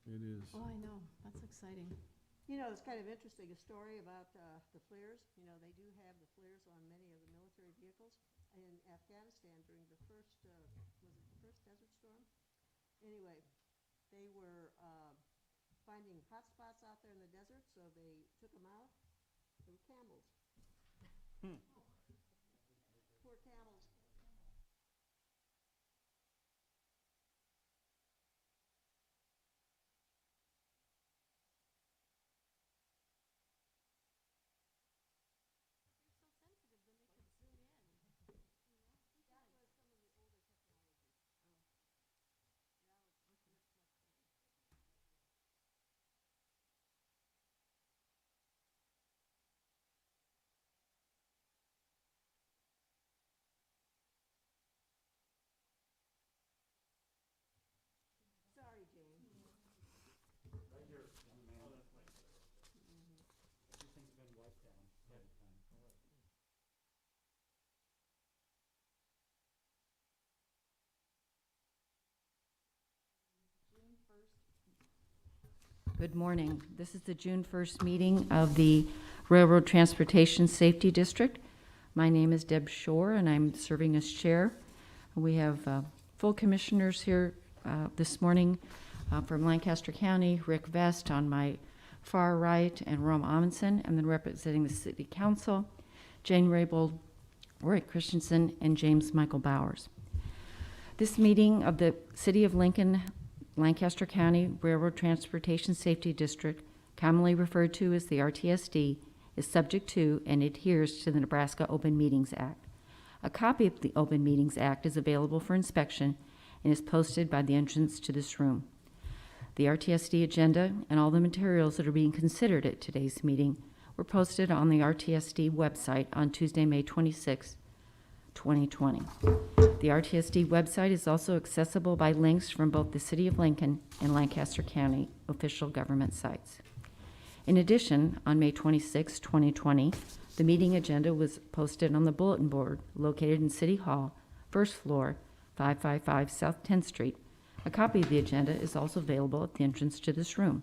It is. Oh, I know. That's exciting. You know, it's kind of interesting, a story about the flares. You know, they do have the flares on many of the military vehicles. In Afghanistan during the first, was it the first Desert Storm? Anyway, they were finding hot spots out there in the desert, so they took them out. They were camels. Poor camels. Sorry, Jane. Right here, young man. Oh, that's right there. Okay. Everything's been wiped down ahead of time. All right. Good morning. This is the June 1st meeting of the Railroad Transportation Safety District. My name is Deb Shore, and I'm serving as chair. We have full commissioners here this morning from Lancaster County, Rick Vest on my far right, and Rome Amundsen, and then representing the City Council, Jane Raybould, Roy Christensen, and James Michael Bowers. This meeting of the City of Lincoln, Lancaster County Railroad Transportation Safety District, commonly referred to as the RTSD, is subject to and adheres to the Nebraska Open Meetings Act. A copy of the Open Meetings Act is available for inspection and is posted by the entrance to this room. The RTSD agenda and all the materials that are being considered at today's meeting were posted on the RTSD website on Tuesday, May 26, 2020. The RTSD website is also accessible by links from both the City of Lincoln and Lancaster County official government sites. In addition, on May 26, 2020, the meeting agenda was posted on the bulletin board located in City Hall, first floor, 555 South 10th Street. A copy of the agenda is also available at the entrance to this room.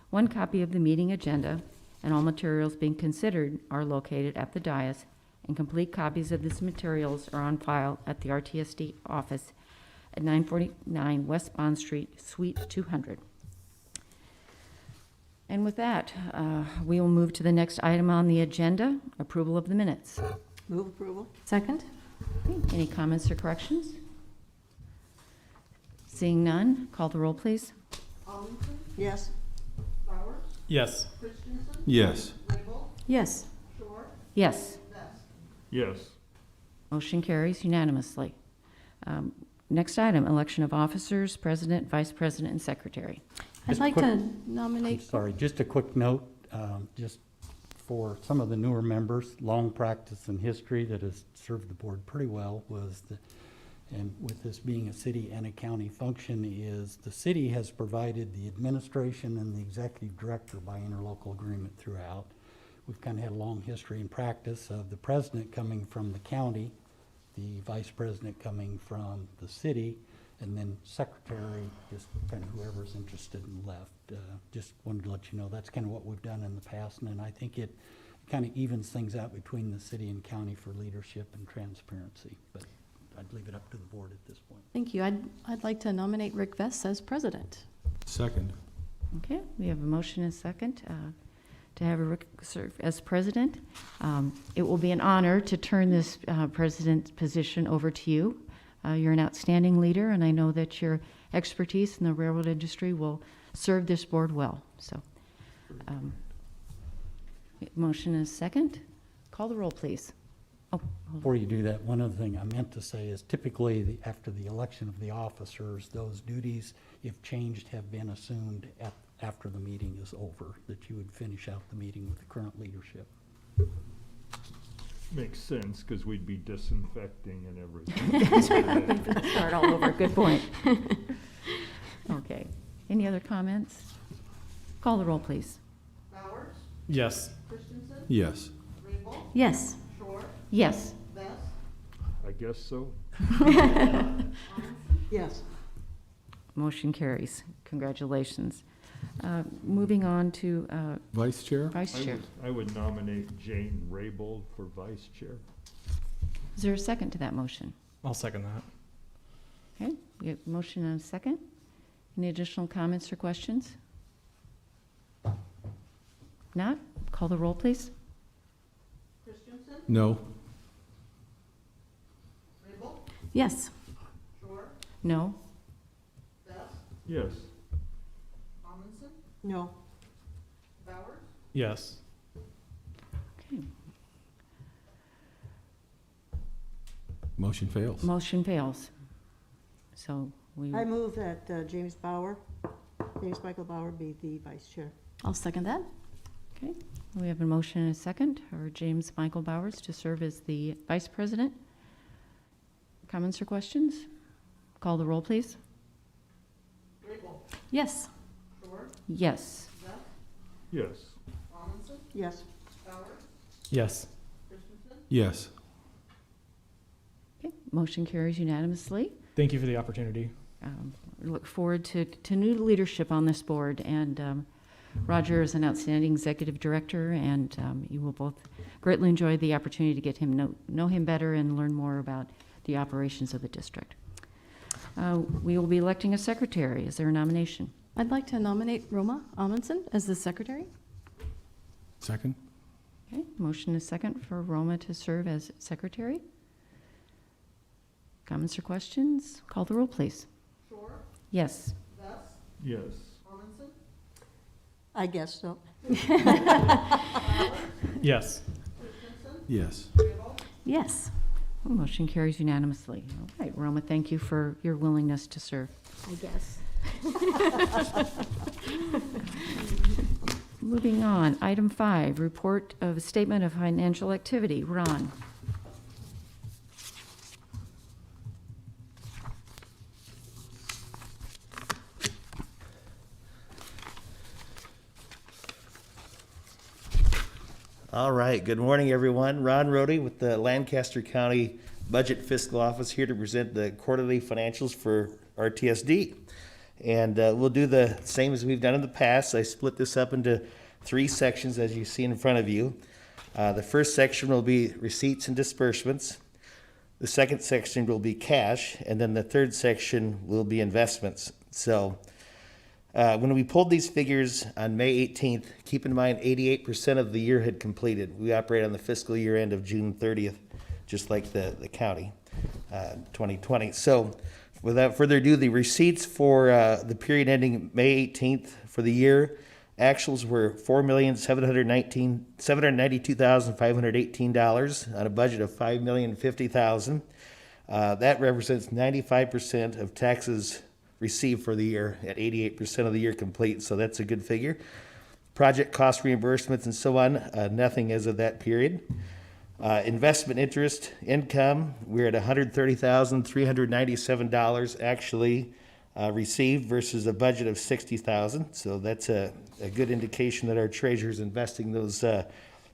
One copy of the meeting agenda and all materials being considered are located at the dais, and complete copies of these materials are on file at the RTSD office at 949 West Bond Street, Suite 200. And with that, we will move to the next item on the agenda, approval of the minutes. Move approval. Second? Any comments or corrections? Seeing none, call the roll, please. Amundsen? Yes. Bowers? Yes. Christensen? Yes. Raybould? Yes. Shore? Yes. Vest? Yes. Motion carries unanimously. Next item, election of officers, president, vice president, and secretary. I'd Just like quick- to nominate. Sorry, just a quick note, just for some of the newer members, long practice and history that has served the board pretty well was and with this being a city and a county function, is the city has provided the administration and the executive director by interlocal agreement throughout. We've kind of had a long history and practice of the president coming from the county, the vice president coming from the city, and then secretary, just kind of whoever's interested and left. Just wanted to let you know that's kind of what we've done in the past, and I think it kind of evens things out between the city and county for leadership and transparency. But I'd leave it up to the board at this point. Thank you. I'd like to nominate Rick Vest as president. Second. Okay, we have a motion and a second to have Rick serve as president. It will be an honor to turn this president position over to you. You're an outstanding leader, and I know that your expertise in the railroad industry will serve this board well. So, motion is second. Call the roll, please. Oh, Before you do that, one other thing I meant to say is typically after the election of the officers, those duties, if changed, have been assumed after the meeting is over, that you would finish out the meeting with the current leadership. Makes sense, because we'd be disinfecting and everything. start all over. Good point. Okay. Any other comments? Call the roll, please. Bowers? Yes. Christensen? Yes. Raybould? Yes. Shore? Yes. Vest? I guess so. Yes. Motion carries. Congratulations. Moving on to Vice Chair? Vice Chair. I would nominate Jane Raybold for vice chair. Is there a second to that motion? I'll second that. Okay, we have a motion and a second. Any additional comments or questions? Not? Call the roll, please. Christensen, No. Rabel, Yes. Shore, No? Best, Yes. Amundson? No. Bowers? Yes. Okay. Motion fails. Motion fails. So we, I move that James Michael Bauer be the vice chair. I'll second that. okay, we have a motion and a second for James Michael Bowers to serve as the vice president. Comments or questions? Call the roll, please. Rabel, Yes. Shore, Yes. Best, Yes. Amundson? Yes. Bowers? Yes. Christensen? Yes. Okay, motion carries unanimously. Thank you for the opportunity. We look forward to new leadership on this board, and Roger is an outstanding executive director, and you will both greatly enjoy the opportunity to get him know him better and learn more about the operations of the district. We will be electing a secretary. Is there a nomination? I'd like to nominate Roma Amundson as the secretary. Second? Okay, motion is second for Roma to serve as secretary. Comments or questions? Call the roll, please. Shore, Yes. Best, Yes. Amundson? I guess so. Yes. Christensen? Yes. Rabel? Yes. Motion carries unanimously. All right, Roma, thank you for your willingness to serve. I guess. Moving on, item 5, report of statement of financial activity. Ron. All right, good morning, everyone. Ron Rohde with the Lancaster County Budget Fiscal Office here to present the quarterly financials for RTSD. And we'll do the same as we've done in the past. I split this up into 3 sections, as you see in front of you. The first section will be receipts and disbursements. The second section will be cash, and then the third section will be investments. So when we pulled these figures on May 18th, keep in mind 88% of the year had completed. We operate on the fiscal year end of June 30th, just like the county, 2020. So without further ado, the receipts for the period ending May 18th for the year, actuals were $4,792,518 on a budget of $5,050,000. That represents 95% of taxes received for the year at 88% of the year complete, so that's a good figure. Project cost reimbursements and so on, nothing as of that period. Investment interest income, we're at $130,397 actually received versus a budget of $60,000, so that's a good indication that our treasurer is investing those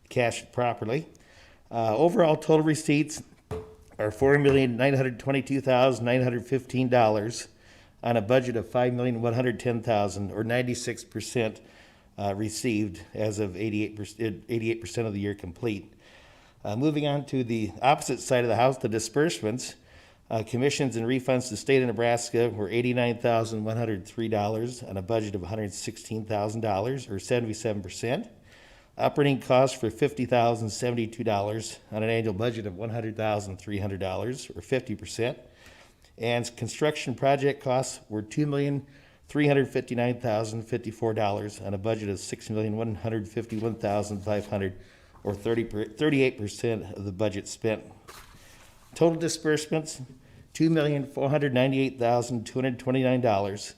cash properly. Overall total receipts are $4,922,915 on a budget of $5,110,000, or 96% received as of 88% of the year complete. Moving on to the opposite side of the house, the disbursements. Commissions and refunds to the state of Nebraska were $89,103 on a budget of $116,000, or 77%. Operating costs for $50,072 on an annual budget of $100,300, or 50%. And construction project costs were $2,359,054 on a budget of $6,151,500, or 38% of the budget spent. Total disbursements, $2,498,229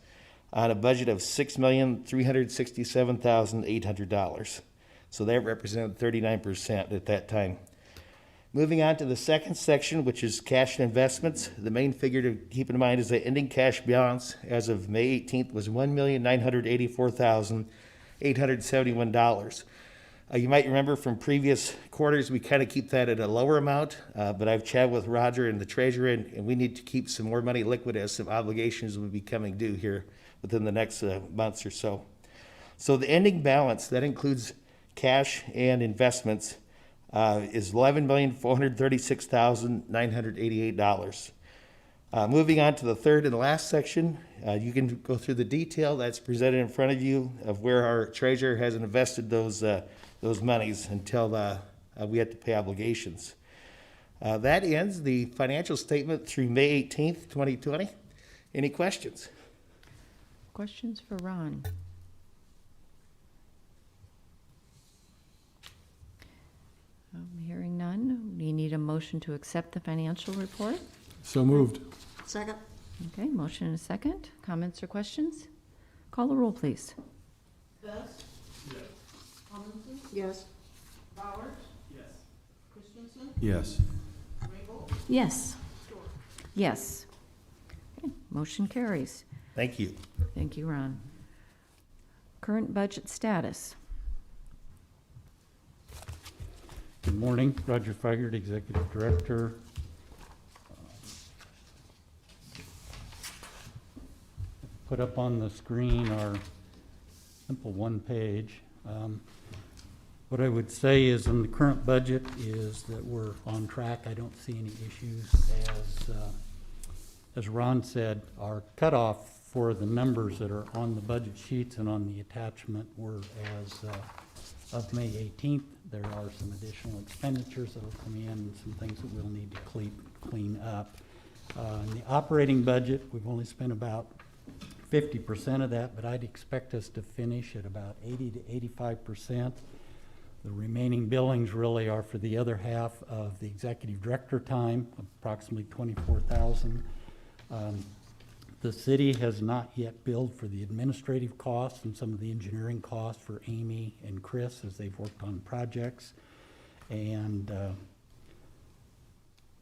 on a budget of $6,367,800. So that represented 39% at that time. Moving on to the second section, which is cash and investments. The main figure to keep in mind is the ending cash balance as of May 18th was $1,984,871. You might remember from previous quarters, we kind of keep that at a lower amount, but I've chatted with Roger and the treasurer, and we need to keep some more money liquid as some obligations will be coming due here within the next months or so. So the ending balance, that includes cash and investments, is $11,436,988. Moving on to the third and last section, you can go through the detail that's presented in front of you of where our treasurer has invested those monies until we have to pay obligations. That ends the financial statement through May 18th, 2020. Any questions? Questions for Ron? Hearing none, we need a motion to accept the financial report. So moved. Second? Okay, motion and a second. Comments or questions? Call the roll, please. Yes. Yes. Yes. Yes. Okay, motion carries. Thank you. Thank you, Ron. Current budget status. Good morning, Roger Figert, Executive Director. Put up on the screen our simple one page. What I would say is in the current budget is that we're on track. I don't see any issues. As Ron said, our cutoff for the numbers that are on the budget sheets and on the attachment were as of May 18th. There are some additional expenditures that will come in and some things that we'll need to clean up. In the operating budget, we've only spent about 50% of that, but I'd expect us to finish at about 80 to 85%. The remaining billings really are for the other half of the executive director time, approximately 24,000. The city has not yet billed for the administrative costs and some of the engineering costs for Amy and Chris as they've worked on projects. And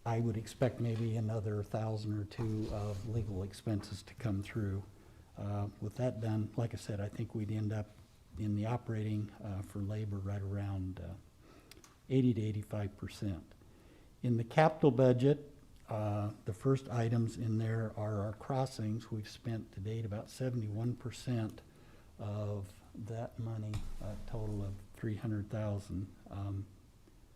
I would expect maybe another 1,000 or two of legal expenses to come through. With that done, like I said, I think we'd end up in the operating for labor right around 80 to 85%. In the capital budget, the first items in there are our crossings. We've spent to date about 71% of that money, a total of 300,000.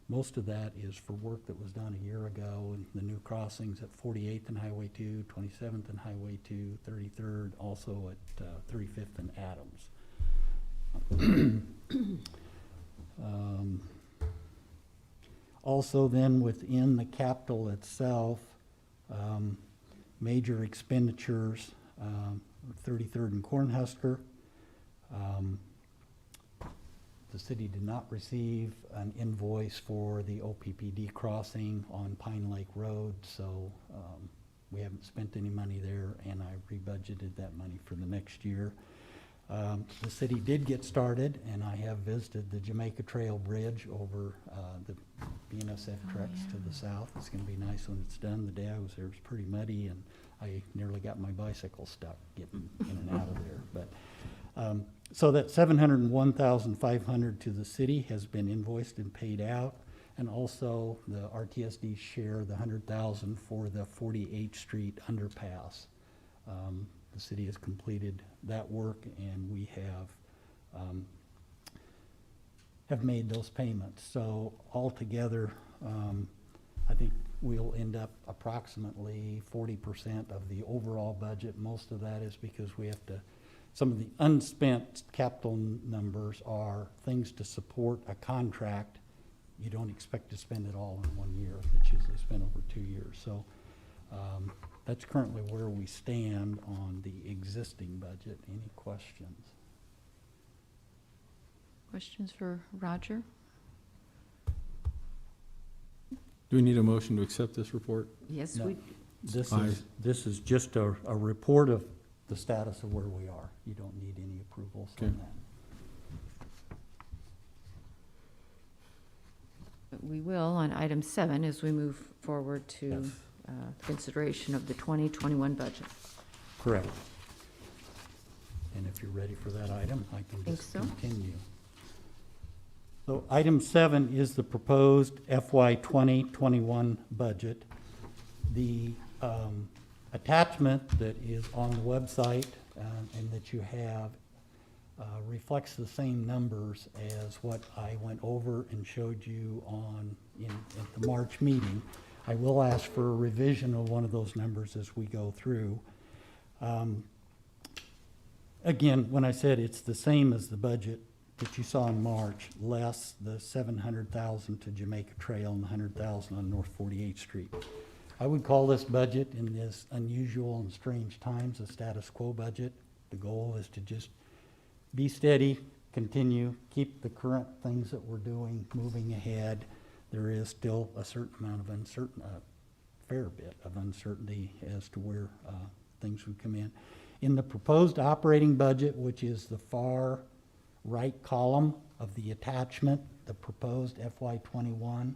Most of that is for work that was done a year ago, and the new crossings at 48th and Highway 2, 27th and Highway 2, 33rd, also at 35th and Adams. Also then within the capital itself, major expenditures, 33rd and Cornhusker. The city did not receive an invoice for the OPPD crossing on Pine Lake Road, so we haven't spent any money there, and I rebudgeted that money for the next year. The city did get started, and I have visited the Jamaica Trail Bridge over the BNSF tracks to the south. It's going to be nice when it's done. The day I was there, it was pretty muddy, and I nearly got my bicycle stuck getting in and out of there. But so that $701,500 to the city has been invoiced and paid out, and also the RTSD share, the $100,000 for the 48th Street underpass. The city has completed that work, and we have made those payments. So altogether, I think we'll end up approximately 40% of the overall budget. Most of that is because we have to, some of the unspent capital numbers are things to support a contract. You don't expect to spend it all in 1 year. It's usually spent over 2 years. So that's currently where we stand on the existing budget. Any questions? Questions for Roger? Do we need a motion to accept this report? Yes, No. we, This is just a report of the status of where we are. You don't need any approvals Okay. on that. we will on item 7 as we move forward to Yes. consideration of the 2021 budget. Correct. And if you're ready for that item, I can Think just so. continue. So item 7 is the proposed FY 2021 budget. The attachment that is on the website and that you have reflects the same numbers as what I went over and showed you at the March meeting. I will ask for a revision of one of those numbers as we go through. Again, when I said it's the same as the budget that you saw in March, less the $700,000 to Jamaica Trail and the $100,000 on North 48th Street. I would call this budget in this unusual and strange times a status quo budget. The goal is to just be steady, continue, keep the current things that we're doing moving ahead. There is still a certain amount of fair bit of uncertainty as to where things would come in. In the proposed operating budget, which is the far right column of the attachment, the proposed FY21,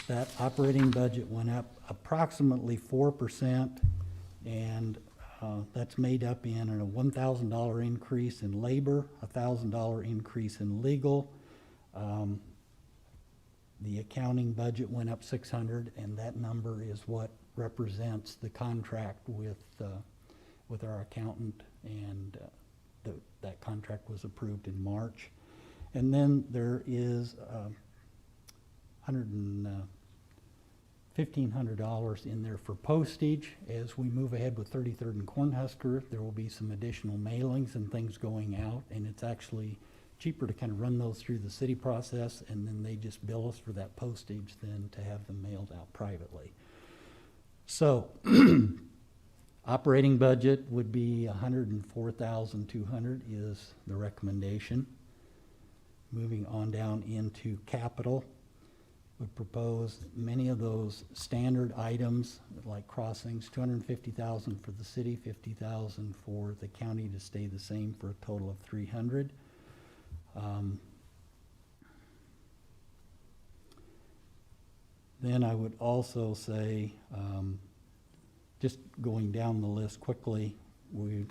that operating budget went up approximately 4%, and that's made up in a $1,000 increase in labor, a $1,000 increase in legal. The accounting budget went up $600, and that number is what represents the contract with our accountant, and that contract was approved in March. And then there is $1,500 in there for postage. As we move ahead with 33rd and Cornhusker, there will be some additional mailings and things going out, and it's actually cheaper to kind of run those through the city process, and then they just bill us for that postage than to have them mailed out privately. So operating budget would be $104,200 is the recommendation. Moving on down into capital, would propose many of those standard items like crossings, $250,000 for the city, $50,000 for the county to stay the same for a total of $300,000. Then I would also say, just going down the list quickly, the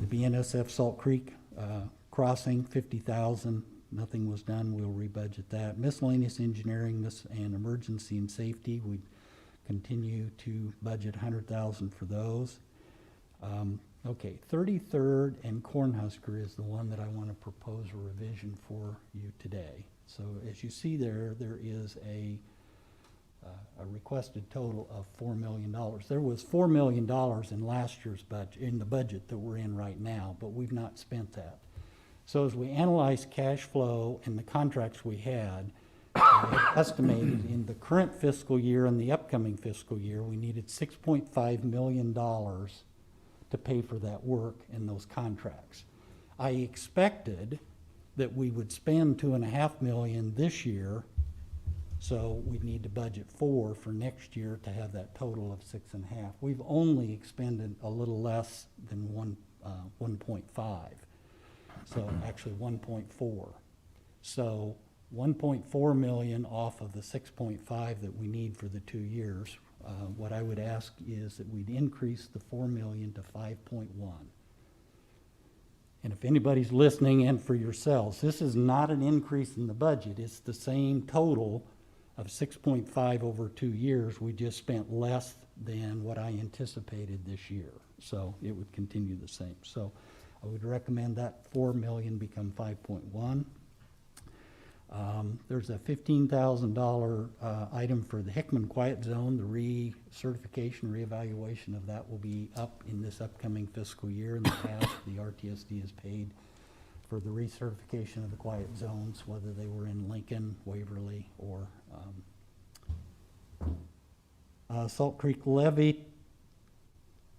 BNSF Salt Creek crossing, $50,000. Nothing was done. We'll rebudget that. Miscellaneous engineering and emergency and safety, we continue to budget $100,000 for those. Okay, 33rd and Cornhusker is the one that I want to propose a revision for you today. So as you see there is a requested total of $4 million. There was $4 million in last year's budget, in the budget that we're in right now, but we've not spent that. So as we analyze cash flow and the contracts we had, estimated in the current fiscal year and the upcoming fiscal year, we needed $6.5 million to pay for that work in those contracts. I expected that we would spend $2.5 million this year, so we need to budget $4 for next year to have that total of $6.5. We've only expended a little less than 1.5. So actually 1.4. So 1.4 million off of the 6.5 that we need for the 2 years. What I would ask is that we'd increase the 4 million to 5.1. And if anybody's listening, and for yourselves, this is not an increase in the budget. It's the same total of 6.5 over 2 years. We just spent less than what I anticipated this year. So it would continue the same. So I would recommend that 4 million become 5.1. There's a $15,000 item for the Hickman Quiet Zone. The recertification, reevaluation of that will be up in this upcoming fiscal year. In the past, the RTSD has paid for the recertification of the quiet zones, whether they were in Lincoln, Waverly, or Salt Creek Levy,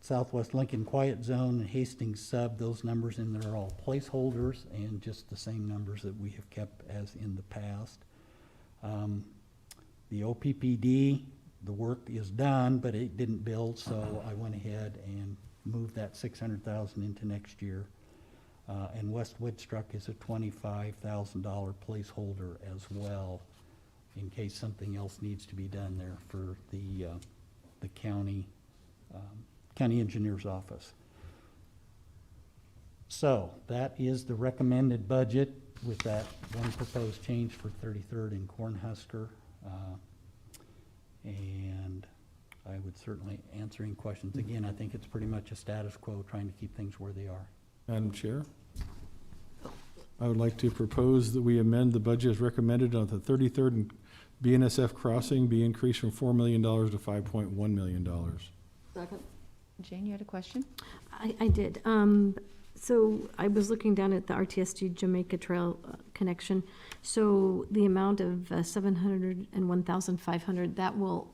Southwest Lincoln Quiet Zone, and Hastings Sub. Those numbers in there are all placeholders and just the same numbers that we have kept as in the past. The OPPD, the work is done, but it didn't build, so I went ahead and moved that $600,000 into next year. And West Woodstruck is a $25,000 placeholder as well, in case something else needs to be done there for the county engineer's office. So that is the recommended budget. with that one proposed change for 33rd and Cornhusker. And I would certainly answer any questions. Again, I think it's pretty much a status quo, trying to keep things where they are. Madam Chair, I would like to propose that we amend the budget as recommended on the 33rd and BNSF crossing be increased from $4 million to $5.1 million. Second? Jane, you had a question? I did. So I was looking down at the RTSD Jamaica Trail connection. So the amount of 701,500, that will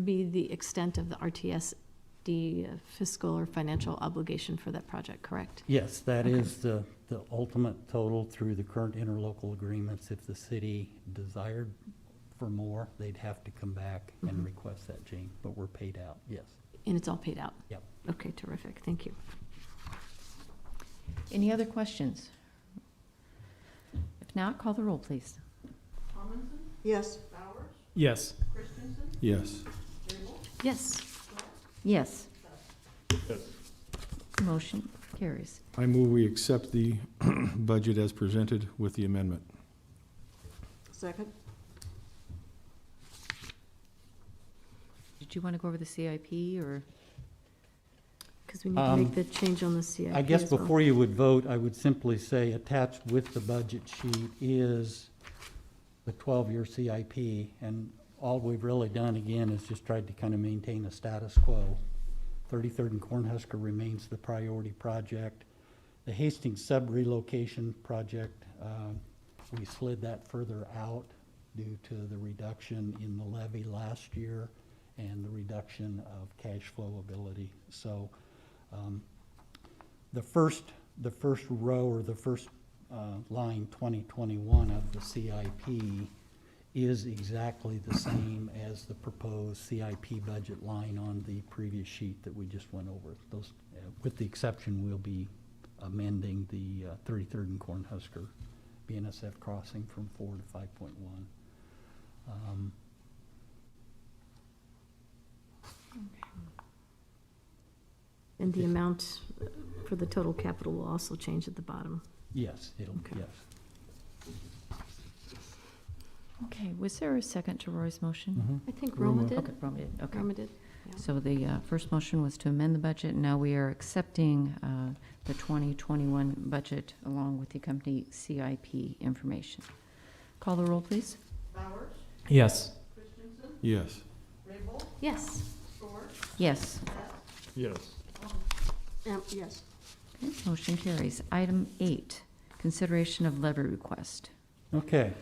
be the extent of the RTSD fiscal or financial obligation for that project, correct? Yes, that Okay. is the ultimate total through the current interlocal agreements. If the city desired for more, they'd have to come back and request that, Jane, but we're paid out, yes. And it's all paid out? Yep. Okay, terrific. Thank you. Any other questions? If not, call the roll, please. Yes. Yes. Yes. Yes. Yes. Yes. Motion carries. I move we accept the budget as presented with the amendment. Second? Did you want to go over the CIP or? Because we need to make the change on the CIP I guess as well. before you would vote, I would simply say attached with the budget sheet is the 12-year CIP, and all we've really done, again, is just tried to kind of maintain a status quo. 33rd and Cornhusker remains the priority project. The Hastings sub-relocation project, we slid that further out due to the reduction in the levy last year and the reduction of cash flow ability. So the first row, or the first line 2021 of the CIP is exactly the same as the proposed CIP budget line on the previous sheet that we just went over. Those, with the exception, we'll be amending the 33rd and Cornhusker BNSF crossing from 4 to 5.1. And the amount for the total capital will also change at the bottom. Yes, it'll, Okay. yes. Okay, was there a second to Roy's motion? I think Roma. Roma did. Okay, Roma did, okay. Roma did. Yeah. So the first motion was to amend the budget, and now we are accepting the 2021 budget along with the company CIP information. Call the roll, please. Yes. Yes. Yes. Yes. Yes. Yes. Okay, motion carries. Item 8, consideration of levy request. Okay,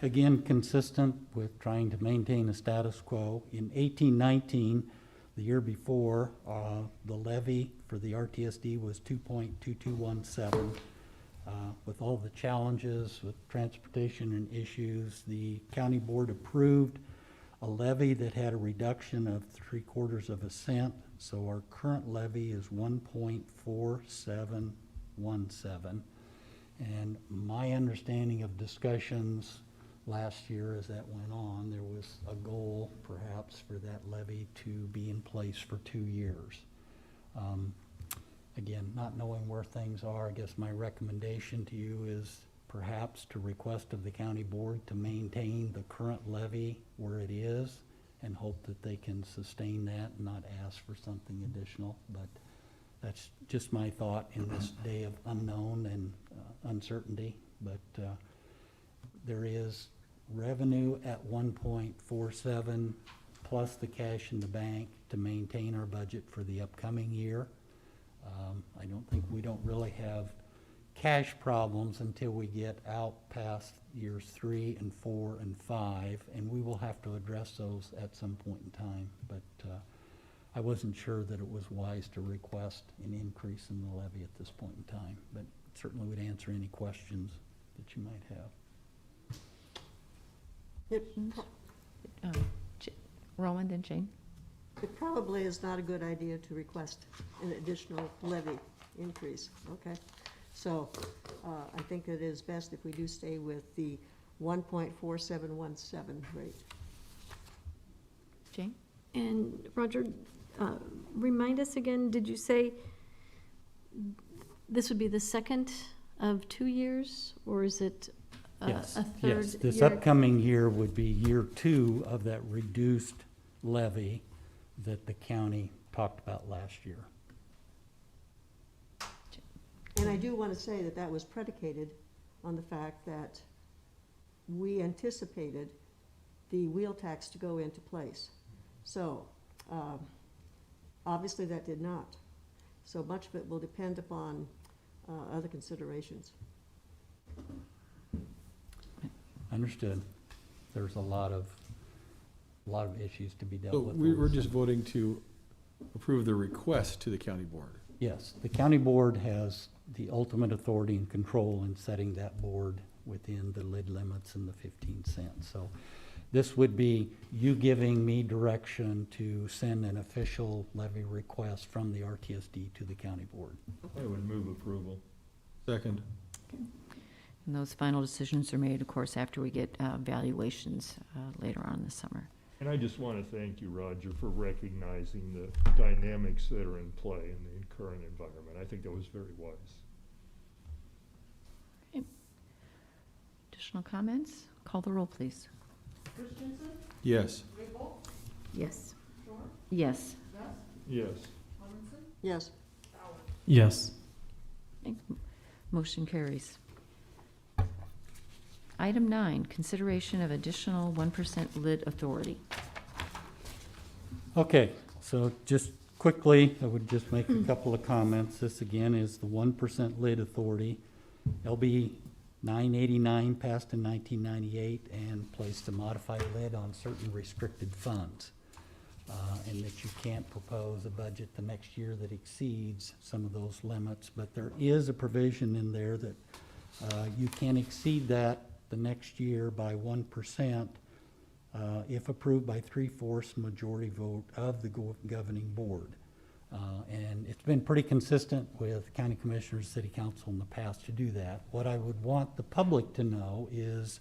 again, consistent with trying to maintain a status quo. In 1819, the year before, the levy for the RTSD was 2.2217. With all the challenges with transportation and issues, the county board approved a levy that had a reduction of 3/4 of a cent. So our current levy is 1.4717. And my understanding of discussions last year as that went on, there was a goal perhaps for that levy to be in place for 2 years. Again, not knowing where things are, I guess my recommendation to you is perhaps to request of the county board to maintain the current levy where it is and hope that they can sustain that and not ask for something additional. But that's just my thought in this day of unknown and uncertainty. But there is revenue at 1.47 plus the cash in the bank to maintain our budget for the upcoming year. We don't really have cash problems until we get out past years 3 and 4 and 5, and we will have to address those at some point in time. But I wasn't sure that it was wise to request an increase in the levy at this point in time, but certainly would answer any questions that you might have. Rowan, then Jane. It probably is not a good idea to request an additional levy increase, okay? So I think it is best if we do stay with the 1.4717 rate. Jane? And Roger, remind us again, did you say this would be the second of 2 years, or is it Yes, a third yes. This year? upcoming year would be year 2 of that reduced levy that the county talked about last year. And I do want to say that that was predicated on the fact that we anticipated the wheel tax to go into place. So, obviously that did not. So much of it will depend upon other considerations. Understood. There's a lot of issues to be dealt So with. we're just voting to approve the request to the county board. Yes, the county board has the ultimate authority and control in setting that board within the lid limits and the 15 cents. So this would be you giving me direction to send an official levy request from the RTSD to the county board. I would move approval. Second. And those final decisions are made, of course, after we get valuations later on this summer. And I just want to thank you, Roger, for recognizing the dynamics that are in play in the current environment. I think that was very wise. Additional comments? Call the roll, please. Yes. Yes. Yes. Yes. Yes. Yes. Okay. Motion carries. Item 9, consideration of additional 1% lid authority. Okay, so just quickly, I would just make a couple of comments. This again is the 1% lid authority. LB 989 passed in 1998 and placed a modified lid on certain restricted funds. And that you can't propose a budget the next year that exceeds some of those limits. But there is a provision in there that you can exceed that the next year by 1% if approved by 3/4 majority vote of the governing board. And it's been pretty consistent with county commissioners, city council in the past to do that. What I would want the public to know is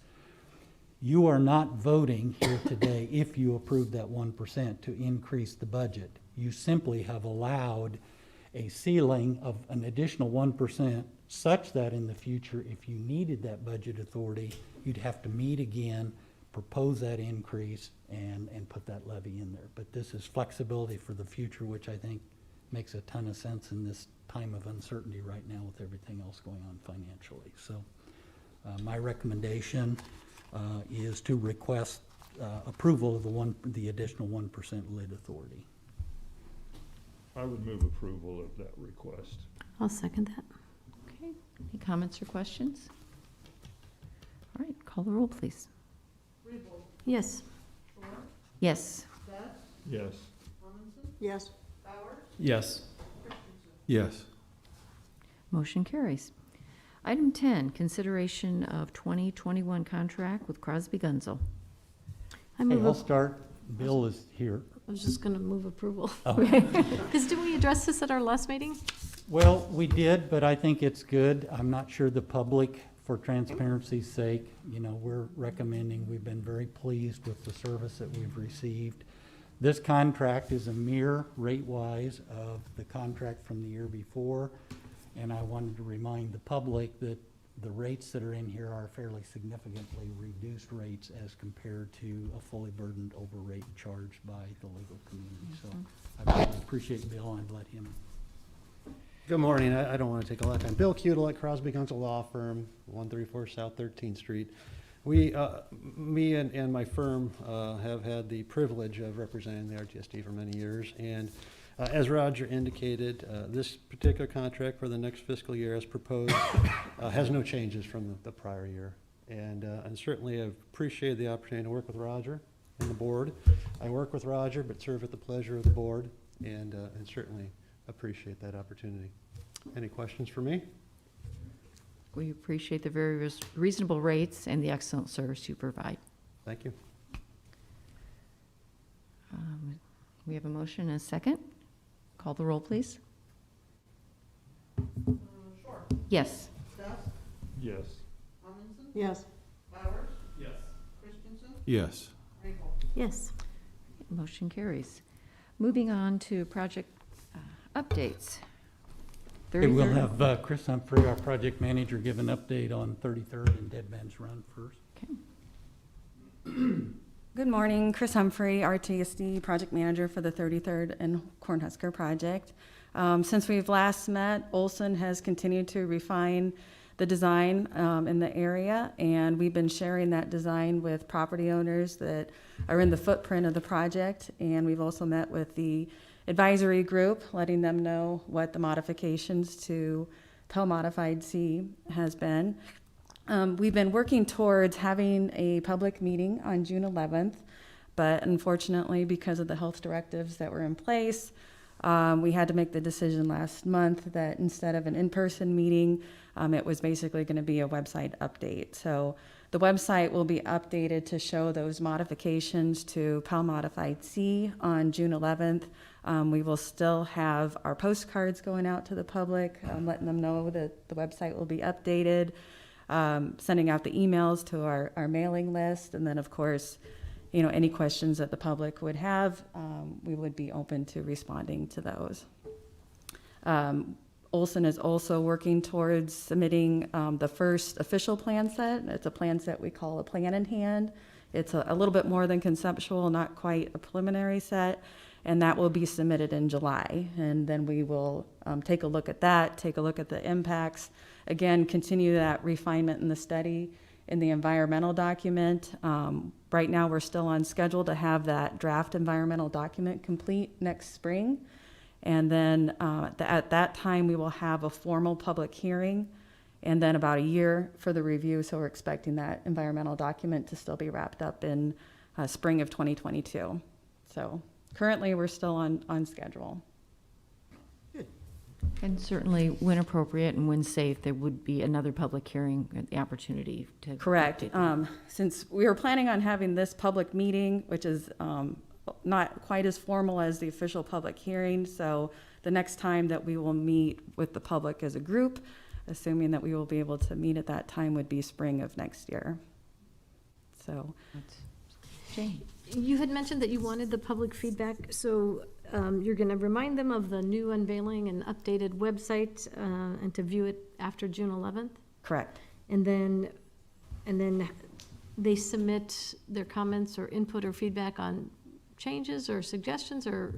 you are not voting here today if you approve that 1% to increase the budget. You simply have allowed a ceiling of an additional 1% such that in the future, if you needed that budget authority, you'd have to meet again, propose that increase, and put that levy in there. But this is flexibility for the future, which I think makes a ton of sense in this time of uncertainty right now with everything else going on financially. So my recommendation is to request approval of the additional 1% lid authority. I would move approval of that request. I'll second that. Okay. Any comments or questions? All right, call the roll, please. Yes. Yes. Yes. Yes. Yes. Yes. Motion carries. Item 10, consideration of 2021 contract with Crosby Gunzel. I Hey, move, I'll start. Bill is here. I was just going to move approval. Oh. Because did we address this at our last meeting? Well, we did, but I think it's good. I'm not sure the public, for transparency's sake, we're recommending, we've been very pleased with the service that we've received. This contract is a mirror rate-wise of the contract from the year before, and I wanted to remind the public that the rates that are in here are fairly significantly reduced rates as compared to a fully burdened over rate charged by the legal community. So I really appreciate Bill, and let him. Good morning. I don't want to take a lot of time. Bill Cudel at Crosby Gunzel Law Firm, 134 South 13th Street. Me and my firm have had the privilege of representing the RTSD for many years. And as Roger indicated, this particular contract for the next fiscal year as proposed has no changes from the prior year. And certainly I've appreciated the opportunity to work with Roger and the board. I work with Roger, but serve at the pleasure of the board, and certainly appreciate that opportunity. Any questions for me? We appreciate the very reasonable rates and the excellent service you provide. Thank you. We have a motion and a second. Call the roll, please. Yes. Yes. Yes. Yes. Yes. Motion carries. Moving on to project updates. Okay, we'll 33rd. have Chris Humphrey, our project manager, give an update on 33rd and Dead Man's Run first. Good morning, Chris Humphrey, RTSD Project Manager for the 33rd and Cornhusker Project. Since we've last met, Olson has continued to refine the design in the area, and we've been sharing that design with property owners that are in the footprint of the project, and we've also met with the advisory group, letting them know what the modifications to Pell Modified C has been. We've been working towards having a public meeting on June 11th, but unfortunately, because of the health directives that were in place, we had to make the decision last month that instead of an in-person meeting, it was basically going to be a website update. So the website will be updated to show those modifications to Pell Modified C on June 11th. We will still have our postcards going out to the public, letting them know that the website will be updated. Sending out the emails to our mailing list, and then of course, any questions that the public would have, we would be open to responding to those. Olson is also working towards submitting the first official plan set. It's a plan set we call a plan in hand. It's a little bit more than conceptual, not quite a preliminary set, and that will be submitted in July. And then we will take a look at that, take a look at the impacts, again, continue that refinement in the study in the environmental document. Right now, we're still on schedule to have that draft environmental document complete next spring. And then at that time, we will have a formal public hearing, and then about a year for the review. So we're expecting that environmental document to still be wrapped up in spring of 2022. So currently, we're still on schedule. And certainly, when appropriate and when safe, there would be another public hearing, the opportunity to. Correct. update them. Since we were planning on having this public meeting, which is not quite as formal as the official public hearing, so the next time that we will meet with the public as a group, assuming that we will be able to meet at that time, would be spring of next year. So. Jane. You had mentioned that you wanted the public feedback, so you're going to remind them of the new unveiling and updated website and to view it after June 11th? Correct. And then they submit their comments or input or feedback on changes or suggestions, or?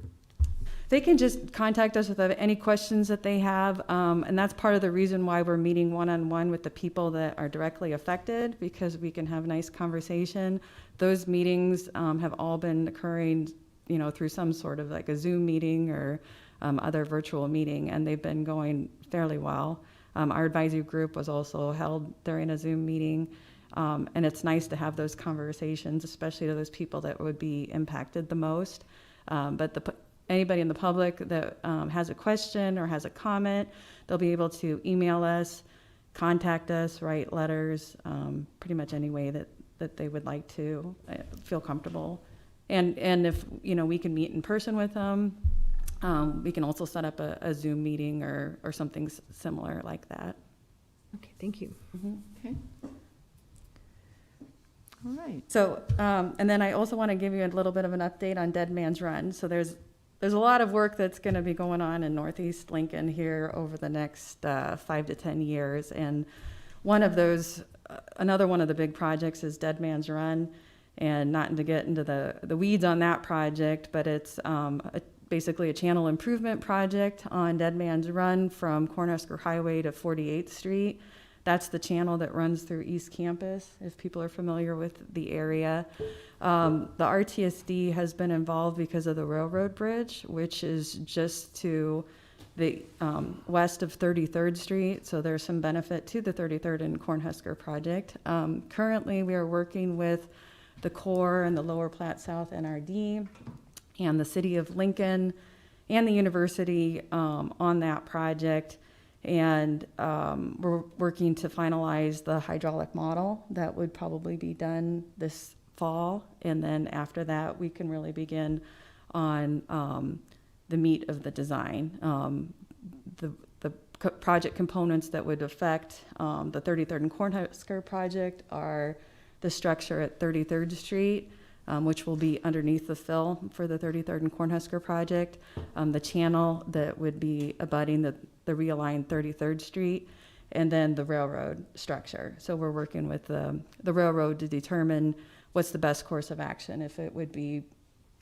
They can just contact us with any questions that they have, and that's part of the reason why we're meeting one-on-one with the people that are directly affected, because we can have a nice conversation. Those meetings have all been occurring, through some sort of like a Zoom meeting or other virtual meeting, and they've been going fairly well. Our advisory group was also held during a Zoom meeting, and it's nice to have those conversations, especially to those people that would be impacted the most. But anybody in the public that has a question or has a comment, they'll be able to email us, contact us, write letters, pretty much any way that they would like to feel comfortable. And if we can meet in person with them, we can also set up a Zoom meeting or something similar like that. Okay, thank you. Mm-hmm. Okay. All right. So, and then I also want to give you a little bit of an update on Dead Man's Run. So there's a lot of work that's going to be going on in Northeast Lincoln here over the next 5 to 10 years. And one of those, another one of the big projects is Dead Man's Run. And not to get into the weeds on that project, but it's basically a channel improvement project on Dead Man's Run from Cornhusker Highway to 48th Street. That's the channel that runs through East Campus, if people are familiar with the area. The RTSD has been involved because of the railroad bridge, which is just to the west of 33rd Street, so there's some benefit to the 33rd and Cornhusker project. Currently, we are working with the Corps and the Lower Platte South NRD and the City of Lincoln and the university on that project. And we're working to finalize the hydraulic model that would probably be done this fall. And then after that, we can really begin on the meat of the design. The project components that would affect the 33rd and Cornhusker project are the structure at 33rd Street, which will be underneath the fill for the 33rd and Cornhusker project. The channel that would be abutting the realigned 33rd Street, and then the railroad structure. So we're working with the railroad to determine what's the best course of action, if it would be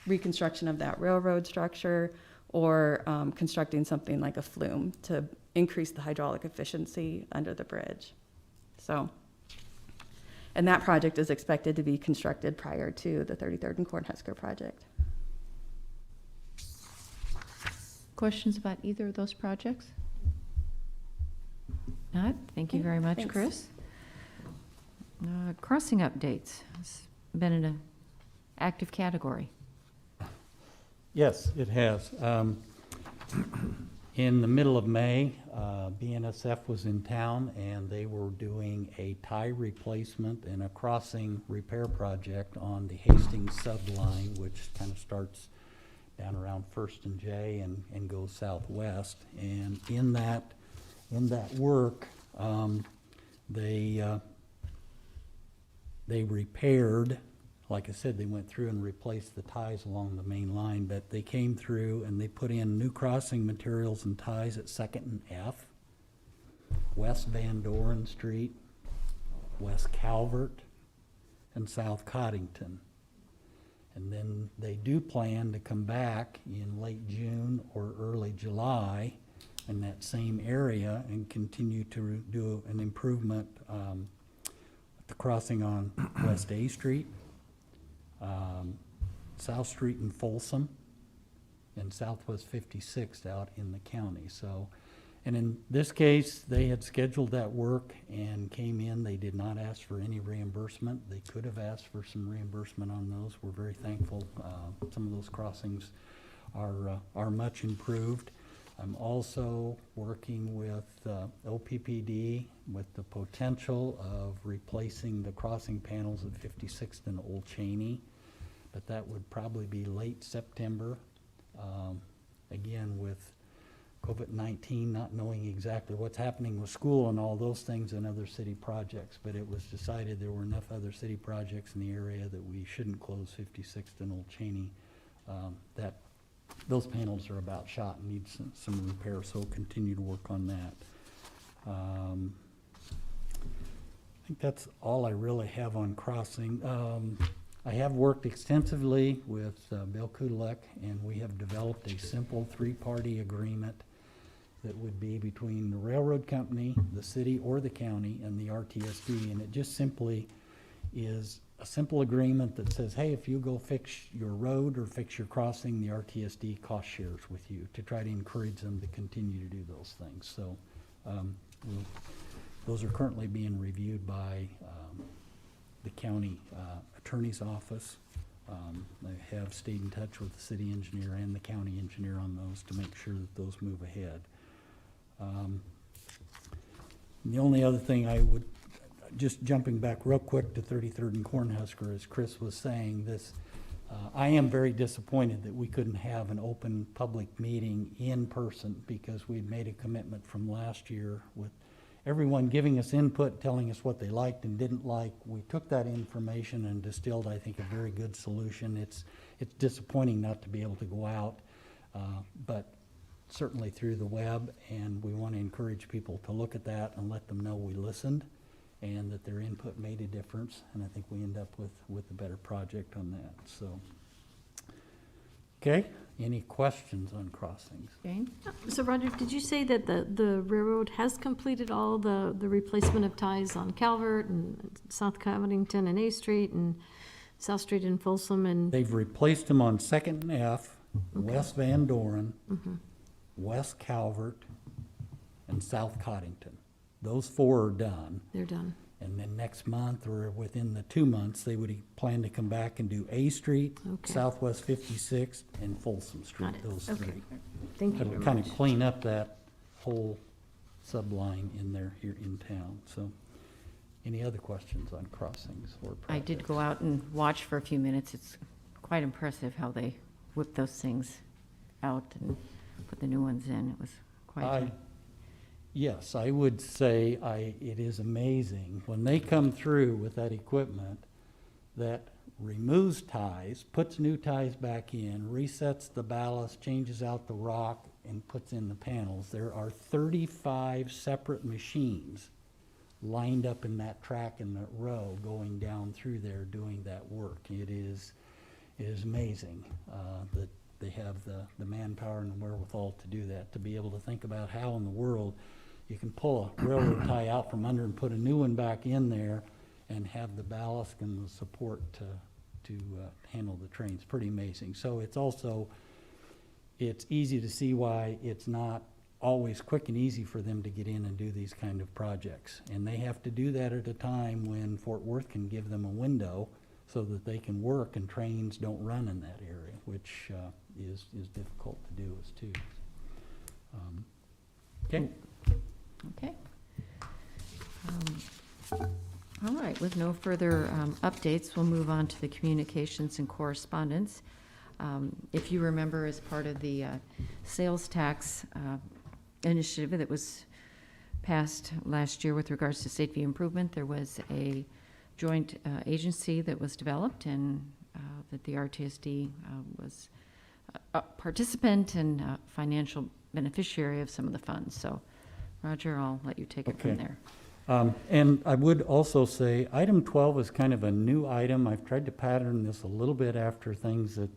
reconstruction of that railroad structure or constructing something like a flume to increase the hydraulic efficiency under the bridge. So, and that project is expected to be constructed prior to the 33rd and Cornhusker project. Questions about either of those projects? Not? Thank you very much, Thanks. Chris. Crossing updates. It's been an active category. Yes, it has. In the middle of May, BNSF was in town and they were doing a tie replacement and a crossing repair project on the Hastings subline, which kind of starts down around First and J and goes southwest. And in that work, they repaired. Like I said, they went through and replaced the ties along the main line, but they came through and they put in new crossing materials and ties at 2nd and F, West Van Doren Street, West Calvert, and South Coddington. And then they do plan to come back in late June or early July in that same area and continue to do an improvement at the crossing on West A Street, South Street in Folsom, and Southwest 56th out in the county. So, and in this case, they had scheduled that work and came in. They did not ask for any reimbursement. They could have asked for some reimbursement on those. We're very thankful. Some of those crossings are much improved. I'm also working with OPPD with the potential of replacing the crossing panels at 56th and Old Cheney, but that would probably be late September. Again, with COVID-19, not knowing exactly what's happening with school and all those things and other city projects, but it was decided there were enough other city projects in the area that we shouldn't close 56th and Old Cheney. That those panels are about shot and need some repair, so we'll continue to work on that. I think that's all I really have on crossing. I have worked extensively with Bill Kudalek, and we have developed a simple three-party agreement that would be between the railroad company, the city or the county, and the RTSD, and it just simply is a simple agreement that says, hey, if you go fix your road or fix your crossing, the RTSD cost shares with you to try to encourage them to continue to do those things. So those are currently being reviewed by the county attorney's office. I have stayed in touch with the city engineer and the county engineer on those to make sure that those move ahead. The only other thing I would, just jumping back real quick to 33rd and Cornhusker, as Chris was saying, this, I am very disappointed that we couldn't have an open public meeting in person because we'd made a commitment from last year with everyone giving us input, telling us what they liked and didn't like. We took that information and distilled, I think, a very good solution. It's disappointing not to be able to go out, but certainly through the web, and we want to encourage people to look at that and let them know we listened and that their input made a difference, and I think we end up with a better project on that. So, okay, any questions on crossings? Jane? So Roger, did you say that the railroad has completed all the replacement of ties on Calvert and South Covington and A Street and South Street and Folsom and? They've replaced them on 2nd and F, Okay. West Van Doren, West Calvert, and South Coddington. Those 4 are done. They're done. And then next month, or within the 2 months, they would plan to come back and do A Street, Okay. Southwest 56th, and Folsom Street, Got it. those Okay. 3. Thank you That very would kind much. of clean up that whole subline in there here in town. So, any other questions on crossings or projects? I did go out and watch for a few minutes. It's quite impressive how they whip those things out and put the new ones in. It was quite. Yes, I would say it is amazing. When they come through with that equipment, that removes ties, puts new ties back in, resets the ballast, changes out the rock, and puts in the panels. There are 35 separate machines lined up in that track in that row going down through there doing that work. It is amazing that they have the manpower and the wherewithal to do that, to be able to think about how in the world you can pull a railroad tie out from under and put a new one back in there and have the ballast and the support to handle the train. It's pretty amazing. So it's easy to see why it's not always quick and easy for them to get in and do these kind of projects. And they have to do that at a time when Fort Worth can give them a window so that they can work and trains don't run in that area, which is difficult to do as too. Okay. Okay. All right, with no further updates, we'll move on to the communications and correspondence. If you remember, as part of the sales tax initiative that was passed last year with regards to safety improvement, there was a joint agency that was developed, and that the RTSD was a participant and a financial beneficiary of some of the funds. So, Roger, I'll let you take it from there. And I would also say item 12 is kind of a new item. I've tried to pattern this a little bit after things that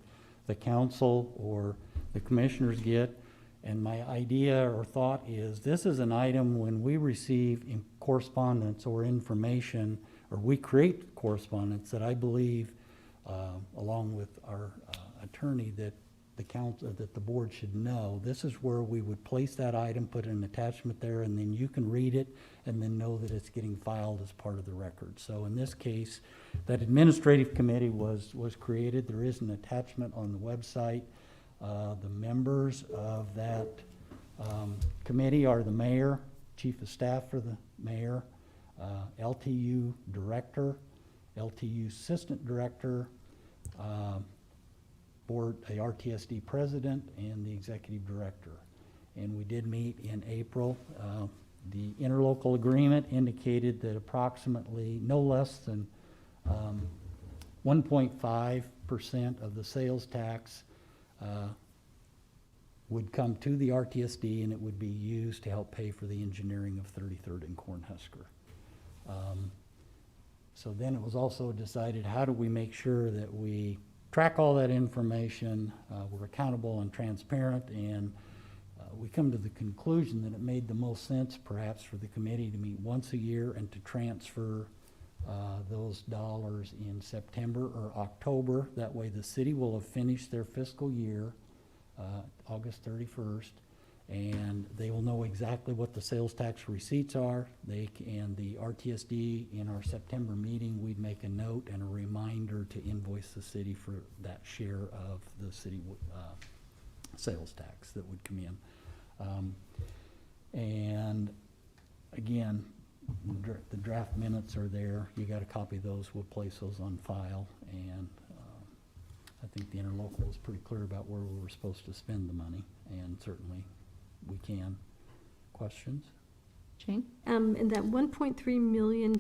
the council or the commissioners get. And my idea or thought is this is an item when we receive correspondence or information, or we create correspondence that I believe, along with our attorney, that the council, that the board should know. This is where we would place that item, put an attachment there, and then you can read it and then know that it's getting filed as part of the record. So in this case, that administrative committee was created. There is an attachment on the website. The members of that committee are the mayor, chief of staff for the mayor, LTU director, LTU assistant director, board, a RTSD president, and the executive director. And we did meet in April. The interlocal agreement indicated that approximately no less than 1.5% of the sales tax would come to the RTSD, and it would be used to help pay for the engineering of 33rd and Cornhusker. So then it was also decided, how do we make sure that we track all that information, we're accountable and transparent, and we come to the conclusion that it made the most sense perhaps for the committee to meet once a year and to transfer those dollars in September or October. That way the city will have finished their fiscal year, August 31st, and they will know exactly what the sales tax receipts are. And the RTSD, in our September meeting, we'd make a note and a reminder to invoice the city for that share of the city sales tax that would come in. And again, the draft minutes are there. You got a copy of those. We'll place those on file. And I think the interlocal was pretty clear about where we were supposed to spend the money, and certainly we can. Questions? Jane? And that $1.3 million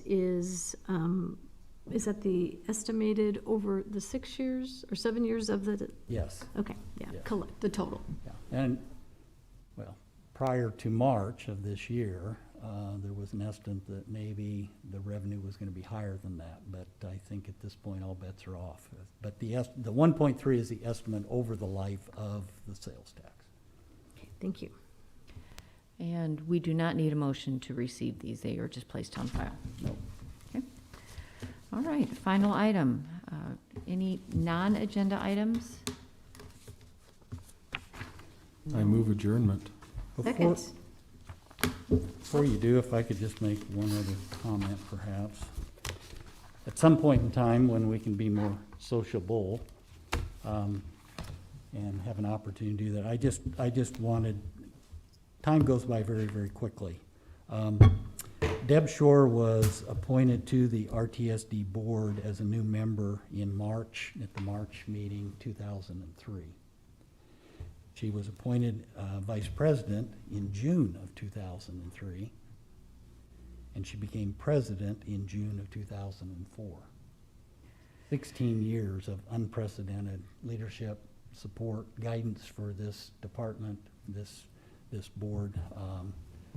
is that the estimated over the 6 years or 7 years of the? Yes. Okay, yeah, Yes. collect the total. Yeah. And, well, prior to March of this year, there was an estimate that maybe the revenue was going to be higher than that, but I think at this point all bets are off. But the 1.3 is the estimate over the life of the sales tax. Okay, thank you. And we do not need a motion to receive these. They are just placed on file. No. Okay. All right, final item. Any non-agenda items? I move adjournment. Second. Before you do, if I could just make one other comment perhaps. At some point in time when we can be more sociable, and have an opportunity to do that, I just wanted, time goes by very, very quickly. Deb Shore was appointed to the RTSD board as a new member in March, at the March meeting 2003. She was appointed vice president in June of 2003, and she became president in June of 2004. 16 years of unprecedented leadership, support, guidance for this department, this board.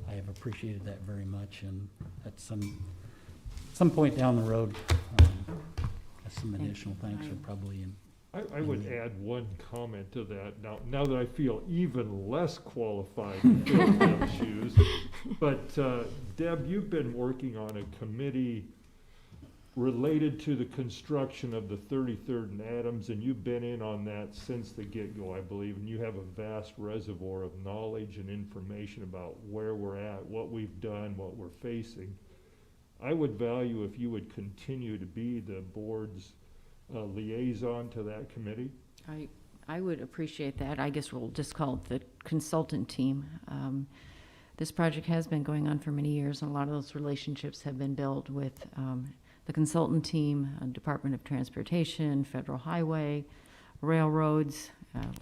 I have appreciated that very much, and at some point down the road, some additional thanks are probably in. I would add one comment to that, now that I feel even less qualified to fill Deb's shoes. But Deb, you've been working on a committee related to the construction of the 33rd and Adams, and you've been in on that since the get-go, I believe, and you have a vast reservoir of knowledge and information about where we're at, what we've done, what we're facing. I would value if you would continue to be the board's liaison to that committee. I would appreciate that. I guess we'll just call it the consultant team. This project has been going on for many years, and a lot of those relationships have been built with the consultant team, Department of Transportation, Federal Highway, railroads,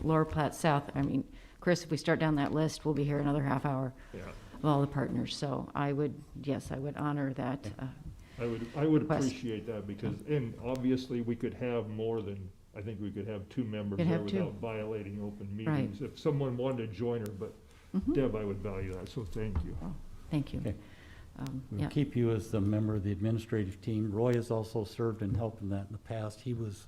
Lower Platte South. I mean, Chris, if we start down that list, we'll be here another half hour of all the partners. So I would honor that. I would request. appreciate that because, and obviously we could have more than, I think we could have 2 members Could there have 2. without violating open meetings. If someone wanted to join her, but Deb, I would value that, so thank you. Oh, thank you. Okay. We'll Yeah. keep you as the member of the administrative team. Roy has also served and helped in that in the past. He was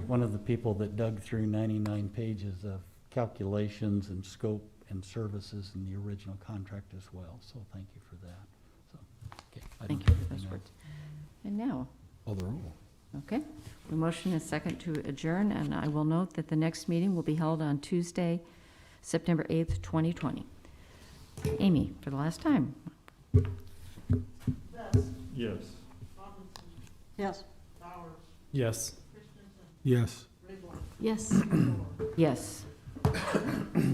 one of the people that dug through 99 pages of calculations and scope and services in the original contract as well. So thank you for that. So, okay, I don't Thank you have for those anything words. And now, Oh, they're all. okay, the motion is second to adjourn, and I will note that the next meeting will be held on Tuesday, September 8th, 2020. Amy, for the last time. Yes. Yes. Yes. Yes. Yes. Yes.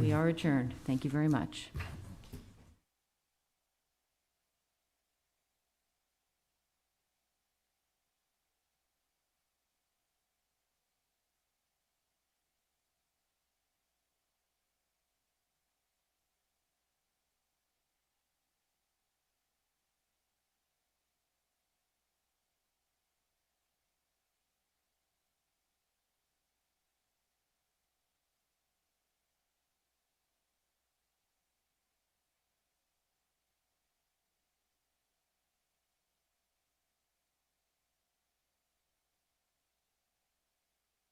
We are adjourned. Thank you very much.